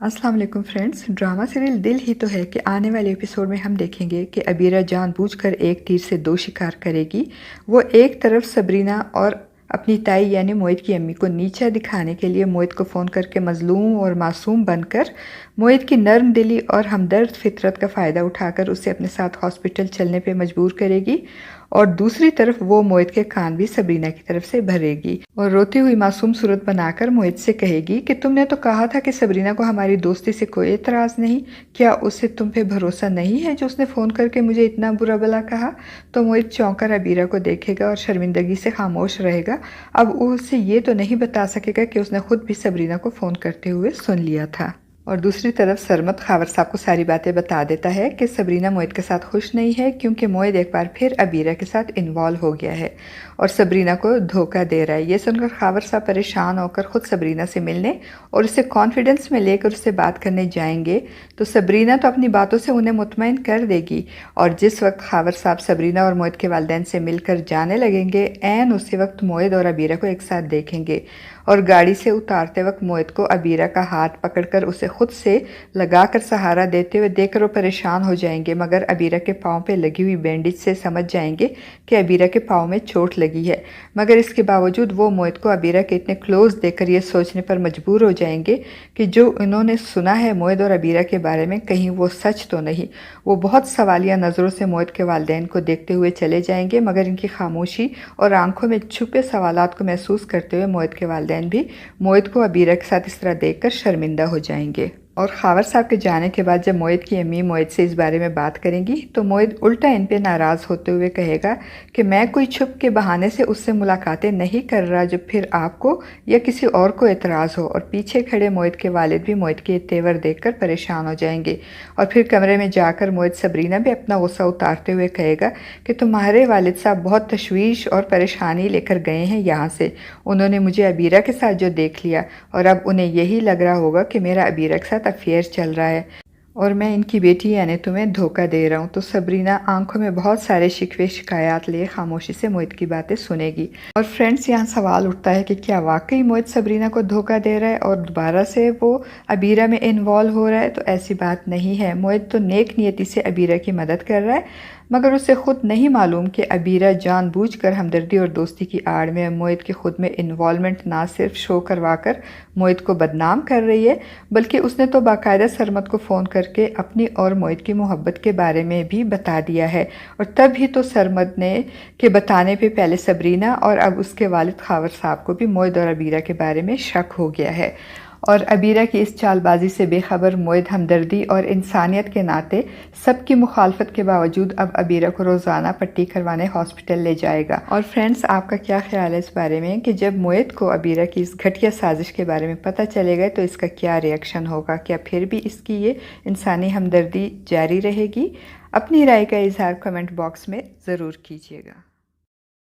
अस्सलाम वालेकुम friends. Drama serial दिल ही तो है कि आने वाले एपिसोड में हम देखेंगे कि अबीरा जानबूझकर एक तीर से दो शिकार करेगी। वो एक तरफ सबरीना और अपनी ताई यानी मोहित की अम्मी को नीचा दिखाने के लिए मोहित को फ़ोन करके मज़लूम और मासूम बनकर मोहित की नर्म दिली और हमदर्द फितरत का फ़ायदा उठाकर उसे अपने साथ हॉस्पिटल चलने पे मजबूर करेगी, और दूसरी तरफ वो मोहित के कान भी सबरीना की तरफ से भरेगी और रोती हुई मासूम सूरत बनाकर मोहित से कहेगी कि तुमने तो कहा था कि सबरीना को हमारी दोस्ती से कोई एतराज़ नहीं, क्या उसे तुम पे भरोसा नहीं है जो उसने फ़ोन करके मुझे इतना बुरा भला कहा। तो मोहित चौंकर अबीरा को देखेगा और शर्मिंदगी से खामोश रहेगा। अब वो उसे ये तो नहीं बता सकेगा कि उसने खुद भी सबरीना को फ़ोन करते हुए सुन लिया था। और दूसरी तरफ सरमत खावर साहब को सारी बातें बता देता है कि सबरीना मोहित के साथ खुश नहीं है क्योंकि मोहित एक बार फिर अबीरा के साथ इन्वॉल्व हो गया है और सबरीना को धोखा दे रहा है। ये सुनकर खावर साहब परेशान होकर खुद सबरीना से मिलने और उसे कॉन्फिडेंस में लेकर उससे बात करने जाएंगे तो सबरीना तो अपनी बातों से उन्हें मुतमईन कर देगी। और जिस वक्त खावर साहब सबरीना और मोहित के वालिदैन से मिलकर जाने लगेंगे, ऐन उसी वक्त मोहित और अबीरा को एक साथ देखेंगे और गाड़ी से उतारते वक्त मोहित को अबीरा का हाथ पकड़कर उसे खुद से लगाकर सहारा देते हुए देखकर वो परेशान हो जाएंगे, मगर अबीरा के पाँव पे लगी हुई बैंडेज से समझ जाएंगे कि अबीरा के पाँव में चोट लगी है। मगर इसके बावजूद वो मोहित को अबीरा के इतने क्लोज देखकर ये सोचने पर मजबूर हो जाएंगे कि जो उन्होंने सुना है मोहित और अबीरा के बारे में कहीं वो सच तो नहीं। वो बहुत सवालिया नज़रों से मोहित के वालिदैन को देखते हुए चले जाएंगे, मगर इनकी खामोशी और आंखों में छुपे सवालात को महसूस करते हुए मोहित के वालिदैन भी मोहित को अबीरा के साथ इस तरह देखकर शर्मिंदा हो जाएंगे। और खावर साहब के जाने के बाद जब मोहित की अम्मी मोहित से इस बारे में बात करेंगी तो मोहित उल्टा इन पे नाराज़ होते हुए कहेगा कि मैं कोई छुप के बहाने से उससे मुलाकातें नहीं कर रहा जो फिर आपको या किसी और को एतराज़ हो। और पीछे खड़े मोहित के वालिद भी मोहित के तेवर देखकर परेशान हो जाएंगे और फिर कमरे में जाकर मोहित सबरीना भी अपना गुस्सा उतारते हुए कहेगा कि तुम्हारे वालिद साहब बहुत तशवीश और परेशानी लेकर गए हैं यहाँ से। उन्होंने मुझे अबीरा के साथ जो देख लिया और अब उन्हें यही लग रहा होगा कि मेरा अबीरा के साथ अफेयर चल रहा है और मैं इनकी बेटी यानी तुम्हें धोखा दे रहा हूँ। तो सबरीना आंखों में बहुत सारे शिकवे शिकायत लिए खामोशी से मोहित की बातें सुनेगी। और फ्रेंड्स, यहाँ सवाल उठता है कि क्या वाकई मोहित सबरीना को धोखा दे रहा है और दोबारा से वो अबीरा में इन्वॉल्व हो रहा है? तो ऐसी बात नहीं है। मोहित तो नेक नियति से अबीरा की मदद कर रहा है, मगर उसे खुद नहीं मालूम कि अबीरा जानबूझकर हमदर्दी और दोस्ती की आड़ में मोहित की खुद में इन्वॉल्वमेंट ना सिर्फ शो करवाकर मोहित को बदनाम कर रही है, बल्कि उसने तो बाकायदा सरमत को फ़ोन करके अपनी और मोहित की मोहब्बत के बारे में भी बता दिया है। और तब ही तो सरमत ने के बताने पे पहले सबरीना और अब उसके वालिद खावर साहब को भी मोहित और अबीरा के बारे में शक हो गया है। और अबीरा की इस चालबाजी से बेखबर मोहित हमदर्दी और इंसानियत के नाते सबकी मुखालफत के बावजूद अब अबीरा को रोज़ाना पट्टी करवाने हॉस्पिटल ले जाएगा। और फ्रेंड्स, आपका क्या ख्याल है इस बारे में कि जब मोहित को अबीरा की इस घटिया साजिश के बारे में पता चलेगा तो इसका क्या रिएक्शन होगा? क्या फिर भी इसकी ये इंसानी हमदर्दी जारी रहेगी? अपनी राय का इजहार कमेंट बॉक्स में ज़रूर कीजिएगा।